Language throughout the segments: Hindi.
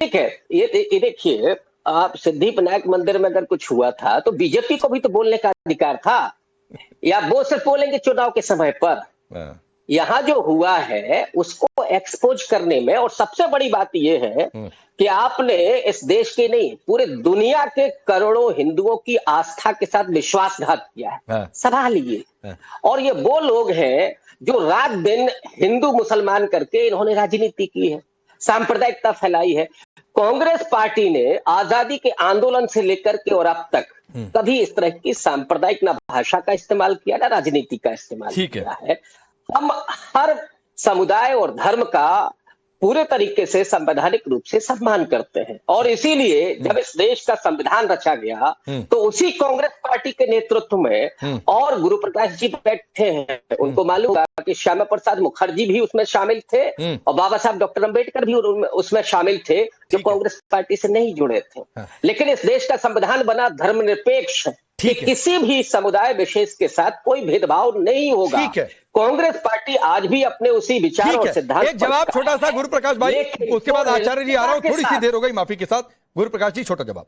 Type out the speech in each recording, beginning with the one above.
ठीक है, ये देखिए, आप सिद्धिविनायक मंदिर में अगर कुछ हुआ था तो बीजेपी को भी तो बोलने का अधिकार था, या वो सिर्फ बोलेंगे चुनाव के समय पर? यहाँ जो हुआ है उसको एक्सपोज करने में, और सबसे बड़ी बात यह है कि आपने इस देश के नहीं पूरे दुनिया के करोड़ों हिंदुओं की आस्था के साथ विश्वासघात किया है। सवाल ये, और ये वो लोग हैं जो रात दिन हिंदू मुसलमान करके इन्होंने राजनीति की है, सांप्रदायिकता फैलाई है। कांग्रेस पार्टी ने आजादी के आंदोलन से लेकर के और अब तक कभी इस तरह की सांप्रदायिक ना भाषा का इस्तेमाल किया ना राजनीति का इस्तेमाल किया है। हम हर समुदाय और धर्म का पूरे तरीके से संवैधानिक रूप से सम्मान करते हैं, और इसीलिए जब इस देश का संविधान रचा गया तो उसी कांग्रेस पार्टी के नेतृत्व में, और गुरु प्रकाश जी बैठे हैं, उनको मालूम था कि श्यामा प्रसाद मुखर्जी भी उसमें शामिल थे और बाबा साहब डॉक्टर अंबेडकर भी उसमें शामिल थे, जो कांग्रेस पार्टी से नहीं जुड़े थे। लेकिन इस देश का संविधान बना धर्मनिरपेक्ष, किसी भी समुदाय विशेष के साथ कोई भेदभाव नहीं होगा। कांग्रेस पार्टी आज भी अपने उसी विचार और सिद्धांत। एक जवाब छोटा सा गुरु प्रकाश भाई, उसके बाद आचार्य जी आ रहा हूं, थोड़ी सी देर हो गई माफी के साथ। गुरु प्रकाश जी, छोटा जवाब।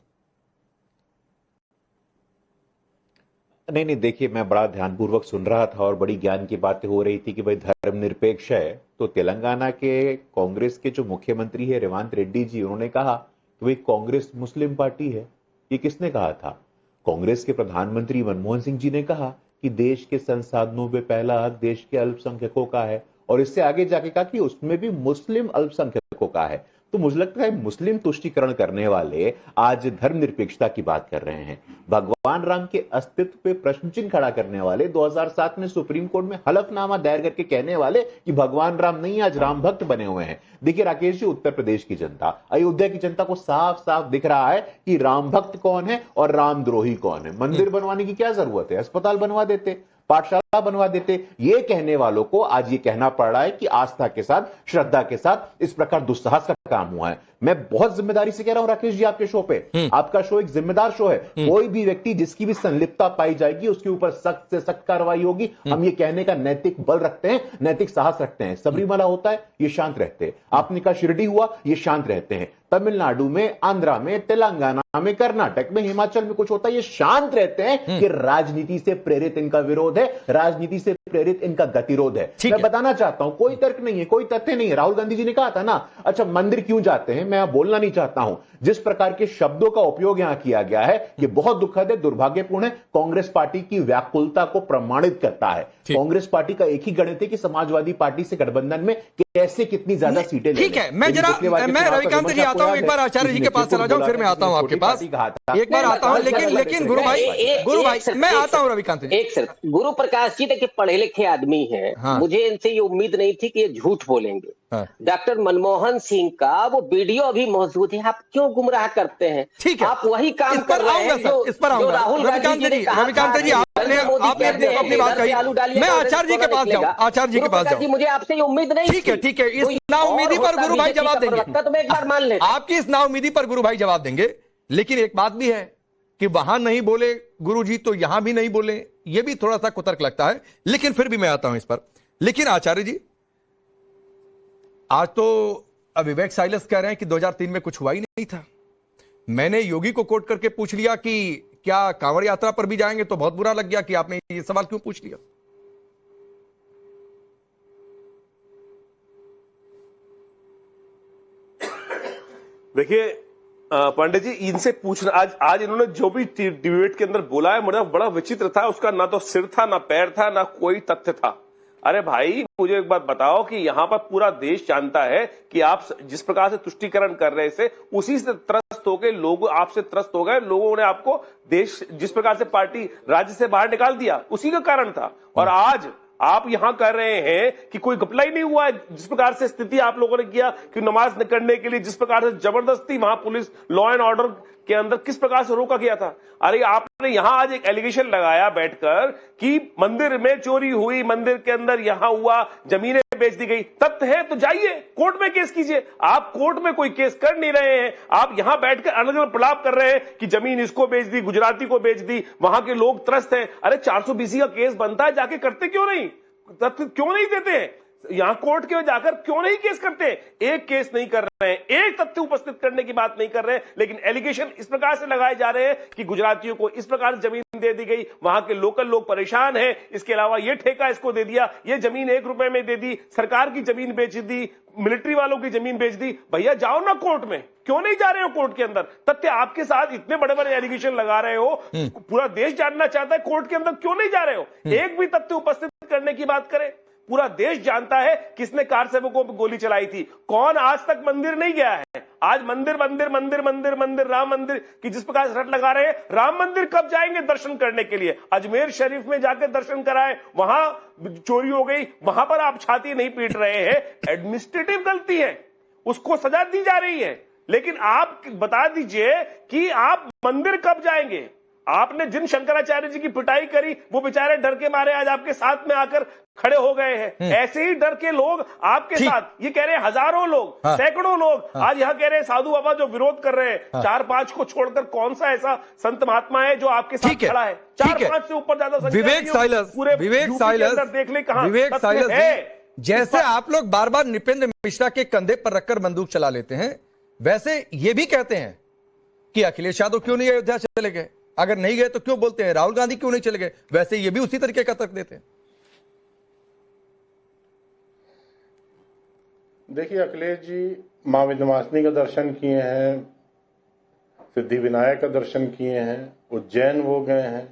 नहीं, देखिए, मैं बड़ा ध्यानपूर्वक सुन रहा था और बड़ी ज्ञान की बातें हो रही थी कि भाई धर्मनिरपेक्ष है। तो तेलंगाना के कांग्रेस के जो मुख्यमंत्री है रेवंत रेड्डी जी, उन्होंने कहा कि भाई कांग्रेस मुस्लिम पार्टी है। ये किसने कहा था? कांग्रेस के प्रधानमंत्री मनमोहन सिंह जी ने कहा कि देश के संसाधनों में पहला हक देश के अल्पसंख्यकों का है, और इससे आगे जाके कहा कि उसमें भी मुस्लिम अल्पसंख्यकों का है। तो मुझे लगता है मुस्लिम तुष्टीकरण करने वाले आज धर्मनिरपेक्षता की बात कर रहे हैं। भगवान राम के अस्तित्व पे प्रश्न चिन्ह खड़ा करने वाले, 2007 में सुप्रीम कोर्ट में हलफनामा दायर करके कहने वाले कि भगवान राम नहीं आज राम भक्त बने हुए हैं। देखिए राकेश जी, उत्तर प्रदेश की जनता, अयोध्या की जनता को साफ साफ दिख रहा है कि राम भक्त कौन है और रामद्रोही कौन है। मंदिर बनवाने की क्या जरूरत है? अस्पताल बनवा देते, पाठशाला बनवा देते। ये कहने वालों को आज ये कहना पड़ रहा है कि आस्था के साथ, श्रद्धा के साथ इस प्रकार दुस्साहस का काम हुआ है। मैं बहुत जिम्मेदारी से कह रहा हूं राकेश जी, आपके शो पे, आपका शो एक जिम्मेदार शो है। कोई भी व्यक्ति जिसकी भी संलिप्तता पाई जाएगी उसके ऊपर सख्त से सख्त कार्रवाई होगी। हम ये कहने का नैतिक बल रखते हैं, नैतिक साहस रखते हैं। सबरीमला होता है, ये शांत रहते हैं। आपने कहा शिरडी हुआ, ये शांत रहते हैं। तमिलनाडु में, आंध्रा में, तेलंगाना में, कर्नाटक में, हिमाचल में कुछ होता है, ये शांत रहते हैं कि राजनीति से प्रेरित इनका विरोध है, राजनीति से प्रेरित इनका गतिरोध है। मैं बताना चाहता हूं, कोई तर्क नहीं है, कोई तथ्य नहीं है। राहुल गांधी जी ने कहा था ना, अच्छा मंदिर क्यों जाते हैं, मैं बोलना नहीं चाहता हूं। जिस प्रकार के शब्दों का उपयोग यहां किया गया है, ये बहुत दुखद है, दुर्भाग्यपूर्ण है, कांग्रेस पार्टी की व्याकुलता को प्रमाणित करता है। कांग्रेस पार्टी का एक ही गणित है कि समाजवादी पार्टी से गठबंधन में कैसे कितनी ज्यादा सीटें। ठीक है, मैं रविकांत जी आता हूं, एक बार आचार्य जी के पास चला जाऊं, फिर मैं आता हूं आपके पास, एक बार आता हूं। लेकिन गुरु भाई मैं आता हूं रविकांत जी। एक सिर्फ गुरु प्रकाश जी देखिए पढ़े लिखे आदमी हैं, मुझे इनसे ये उम्मीद नहीं थी कि ये झूठ बोलेंगे। डॉक्टर मनमोहन सिंह का वो वीडियो अभी मौजूद है, आप क्यों गुमराह करते हैं? ठीक है, आप वही काम कर रहे हैं जो राहुल गांधी जी ने कहा। रविकांत जी आपने अपनी बात कही, मैं आचार्य जी के पास जाऊं, आचार्य जी के पास जाऊं। मुझे आपसे ये उम्मीद नहीं। ठीक है, इस नाउम्मीदी पर गुरु भाई जवाब देंगे, तो मैं एक बार मान लेता। आपकी इस नाउम्मीदी पर गुरु भाई जवाब देंगे। लेकिन एक बात भी है कि वहां नहीं बोले गुरु जी तो यहां भी नहीं बोले, ये भी थोड़ा सा कुतर्क लगता है। लेकिन फिर भी मैं आता हूं इस पर। लेकिन आचार्य जी, आज तो विवेक साइलस कह रहे हैं कि 2003 में कुछ हुआ ही नहीं था। मैंने योगी को कोट करके पूछ लिया कि क्या कांवड़ यात्रा पर भी जाएंगे, तो बहुत बुरा लग गया कि आपने ये सवाल क्यों पूछ लिया। देखिए पांडे जी, इनसे पूछना, आज इन्होंने जो भी डिबेट के अंदर बोला है, मतलब बड़ा विचित्र था। उसका ना तो सिर था, ना पैर था, ना कोई तथ्य था। अरे भाई, मुझे एक बात बताओ कि यहां पर पूरा देश जानता है कि आप जिस प्रकार से तुष्टीकरण कर रहे थे, उसी से त्रस्त हो गए लोग, आपसे त्रस्त हो गए लोगों ने। आपको देश जिस प्रकार से पार्टी राज्य से बाहर निकाल दिया, उसी का कारण था। और आज आप यहां कर रहे हैं कि कोई घपला ही नहीं हुआ है। जिस प्रकार से स्थिति आप लोगों ने किया कि नमाज करने के लिए जिस प्रकार से जबरदस्ती वहां पुलिस लॉ एंड ऑर्डर के अंदर किस प्रकार से रोका गया था। अरे आपने यहां आज एक एलिगेशन लगाया बैठकर कि मंदिर में चोरी हुई, मंदिर के अंदर यहां हुआ, जमीनें बेच दी गई। तथ्य है तो जाइए कोर्ट में केस कीजिए। आप कोर्ट में कोई केस कर नहीं रहे हैं, आप यहां बैठकर अलग अलग प्रलाप कर रहे हैं कि जमीन इसको बेच दी, गुजराती को बेच दी, वहां के लोग त्रस्त हैं। अरे 420 का केस बनता है, जाके करते क्यों नहीं? तथ्य क्यों नहीं देते हैं? यहां कोर्ट के जाकर क्यों नहीं केस करते? एक केस नहीं कर रहे हैं, एक तथ्य उपस्थित करने की बात नहीं कर रहे हैं, लेकिन एलिगेशन इस प्रकार से लगाए जा रहे हैं कि गुजरातियों को इस प्रकार से जमीन दे दी गई, वहां के लोकल लोग परेशान हैं, इसके अलावा ये ठेका इसको दे दिया, ये जमीन 1 रुपए में दे दी, सरकार की जमीन बेच दी, मिलिट्री वालों की जमीन बेच दी। भैया जाओ ना कोर्ट में, क्यों नहीं जा रहे हो कोर्ट के अंदर? तथ्य आपके साथ इतने बड़े बड़े एलिगेशन लगा रहे हो, पूरा देश जानना चाहता है, कोर्ट के अंदर क्यों नहीं जा रहे हो? एक भी तथ्य उपस्थित करने की बात करें। पूरा देश जानता है किसने कार सेवकों पर गोली चलाई थी, कौन आज तक मंदिर नहीं गया है। आज मंदिर मंदिर मंदिर मंदिर मंदिर राम मंदिर की जिस प्रकार से रट लगा रहे हैं, राम मंदिर कब जाएंगे दर्शन करने के लिए? अजमेर शरीफ में जाकर दर्शन कराए, वहां चोरी हो गई, वहां पर आप छाती नहीं पीट रहे हैं। एडमिनिस्ट्रेटिव गलती है, उसको सजा दी जा रही है, लेकिन आप बता दीजिए कि आप मंदिर कब जाएंगे? आपने जिन शंकराचार्य जी की पिटाई करी, वो बेचारे डर के मारे आज आपके साथ में आकर खड़े हो गए हैं। ऐसे ही डर के लोग आपके साथ, ये कह रहे हैं हजारों लोग, सैकड़ों लोग आज यहाँ कह रहे हैं साधु बाबा जो विरोध कर रहे हैं, 4-5 को छोड़कर कौन सा ऐसा संत महात्मा है जो आपके साथ खड़ा है? 4-5 से ऊपर ज्यादा विवेक साइलस, विवेक साइलस, देख ले कहां विवेक साइलस है। जैसे आप लोग बार बार नृपेंद्र मिश्रा के कंधे पर रखकर बंदूक चला लेते हैं, वैसे ये भी कहते हैं कि अखिलेश यादव क्यों नहीं अयोध्या चले गए, अगर नहीं गए तो क्यों बोलते हैं राहुल गांधी क्यों नहीं चले गए, वैसे ये भी उसी तरीके का तर्क देते हैं। देखिए, अखिलेश जी मां विंध्यवासिनी का दर्शन किए हैं, सिद्धि विनायक का दर्शन किए हैं, उज्जैन वो गए हैं,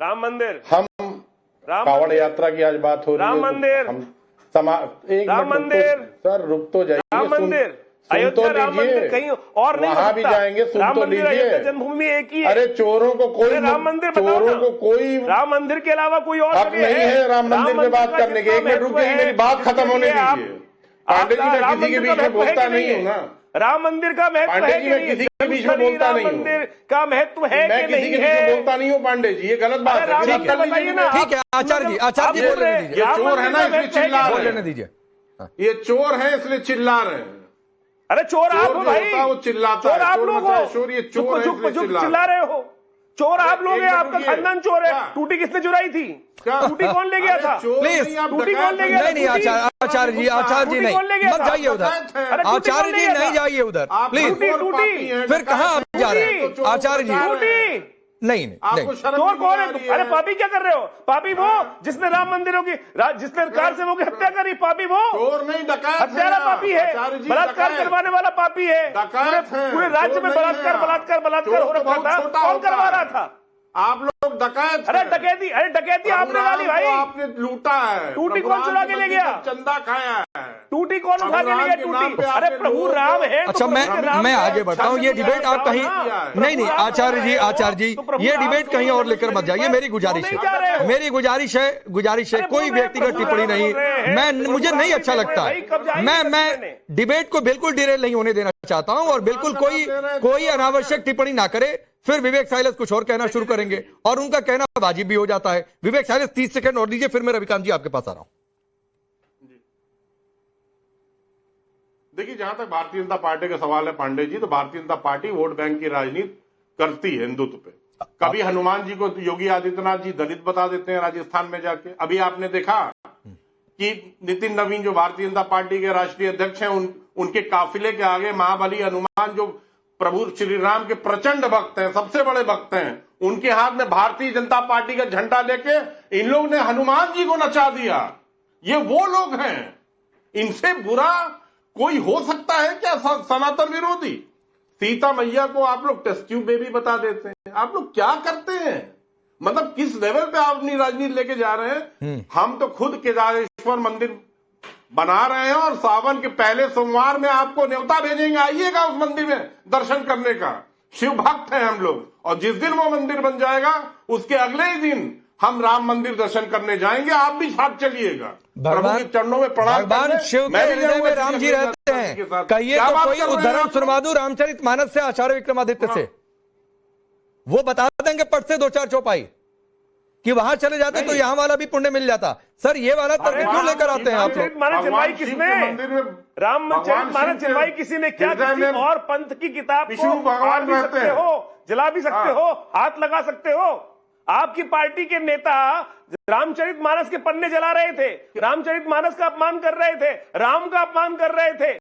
राम मंदिर, हम कांवड़ यात्रा की आज बात हो रही है, राम मंदिर, एक राम मंदिर, सर रुक तो जाइए, राम मंदिर, अयोध्या राम मंदिर कहीं और नहीं, वहां भी जाएंगे, सुन तो लीजिए, जन्मभूमि एक ही है। अरे चोरों को कोई राम मंदिर, चोरों को कोई राम मंदिर के अलावा कोई और हक नहीं है राम मंदिर में बात करने के। एक मिनट रुकिए, मेरी बात खत्म होने दीजिए। पांडे जी, मैं किसी के बीच में बोलता नहीं हूँ ना। राम मंदिर का महत्व है पांडे जी, मैं किसी के बीच में बोलता नहीं हूँ। मंदिर का महत्व है, मैं किसी के बीच में बोलता नहीं हूँ पांडे जी, ये गलत बात है। ठीक है आचार्य जी, आचार्य जी बोलने दीजिए। ये चोर है ना, इसलिए चिल्ला रहे हैं, दीजिए। ये चोर है इसलिए चिल्ला रहे हैं। अरे चोर आप हो भाई, वो चिल्लाता चोर आप लोग हो, चोर ये चोर है, चिल्ला रहे हो। चोर आप लोग हैं, आपका खानदान चोर है। टूटी किसने चुराई थी? टूटी कौन ले गया था? प्लीज, टूटी कौन ले गया? नहीं आचार्य जी, आचार्य जी नहीं, मत जाइए उधर, आचार्य जी नहीं जाइए उधर प्लीज। टूटी फिर कहाँ आप जा रहे हैं आचार्य जी? नहीं चोर कौन है? अरे पापी क्या कर रहे हो? पापी वो जिसने राम मंदिरों की, जिसने कार सेवकों की हत्या करी, पापी वो? चोर नहीं, डकैत, हत्यारा पापी है, बलात्कार करवाने वाला पापी है। पूरे राज्य में बलात्कार हो रखा था, कौन करवा रहा था? आप लोग डकैत। अरे डकैती आपने डाली भाई, आपने लूटा है। टूटी कौन चुरा के ले गया? चंदा खाया है। टूटी कौन उठा के ले गया? टूटी, अरे प्रभु राम है। अच्छा, मैं आगे बढ़ता हूँ। ये डिबेट आप कहीं नहीं आचार्य जी, ये डिबेट कहीं और लेकर मत जाइए। मेरी गुजारिश है, कोई व्यक्तिगत टिप्पणी नहीं, मुझे नहीं अच्छा लगता है। मैं डिबेट को बिल्कुल डिरेल नहीं होने देना चाहता हूं, और बिल्कुल कोई अनावश्यक टिप्पणी ना करे। फिर विवेक साइलस कुछ और कहना शुरू करेंगे और उनका कहना वाजिब भी हो जाता है। विवेक साइलस 30 सेकंड और दीजिए, फिर मैं रविकांत जी आपके पास आ रहा हूं। देखिए, जहां तक भारतीय जनता पार्टी का सवाल है पांडे जी, तो Bharatiya Janata party vote bank की राजनीति करती है हिंदुत्व पे। कभी हनुमान जी को योगी आदित्यनाथ जी दलित बता देते हैं राजस्थान में जाके। अभी आपने देखा कि नितिन नवीन जो भारतीय जनता पार्टी के राष्ट्रीय अध्यक्ष हैं, उनके काफिले के आगे महाबली हनुमान जो प्रभु श्री राम के प्रचंड भक्त हैं, सबसे बड़े भक्त हैं, उनके हाथ में भारतीय जनता पार्टी का झंडा लेके इन लोग ने हनुमान जी को नचा दिया। ये वो लोग हैं, इनसे बुरा कोई हो सकता है क्या सनातन विरोधी? सीता मैया को आप लोग टेस्ट ट्यूब बेबी बता देते हैं। आप लोग क्या करते हैं? मतलब किस लेवल पे आप अपनी राजनीति लेके जा रहे हैं? हम तो खुद केदारेश्वर मंदिर बना रहे हैं और सावन के पहले सोमवार में आपको न्योता भेजेंगे, आइएगा उस मंदिर में दर्शन करने का। शिव भक्त हैं हम लोग, और जिस दिन वो मंदिर बन जाएगा उसके अगले ही दिन हम राम मंदिर दर्शन करने जाएंगे, आप भी साथ चलिएगा। प्रभु के चरणों में प्रणाम। भगवान शिव के हृदय में राम जी रहते हैं। कहिए तो कोई उदाहरण सुनवा दूं रामचरितमानस से, आचार्य विक्रमादित्य से, वो बता देंगे पट से 2-4 चौपाई कि वहां चले जाते तो यहां वाला भी पुण्य मिल जाता। सर ये वाला तर्क क्यों लेकर आते हैं आप लोग? मानस चिलवाई किसने? रामचरित मानस चिलवाई किसी ने क्या? किसी और पंथ की किताब को भगवान भी सकते हो, जला भी सकते हो, हाथ लगा सकते हो। आपकी पार्टी के नेता रामचरितमानस के पन्ने जला रहे थे, रामचरितमानस का अपमान कर रहे थे, राम का अपमान कर रहे थे।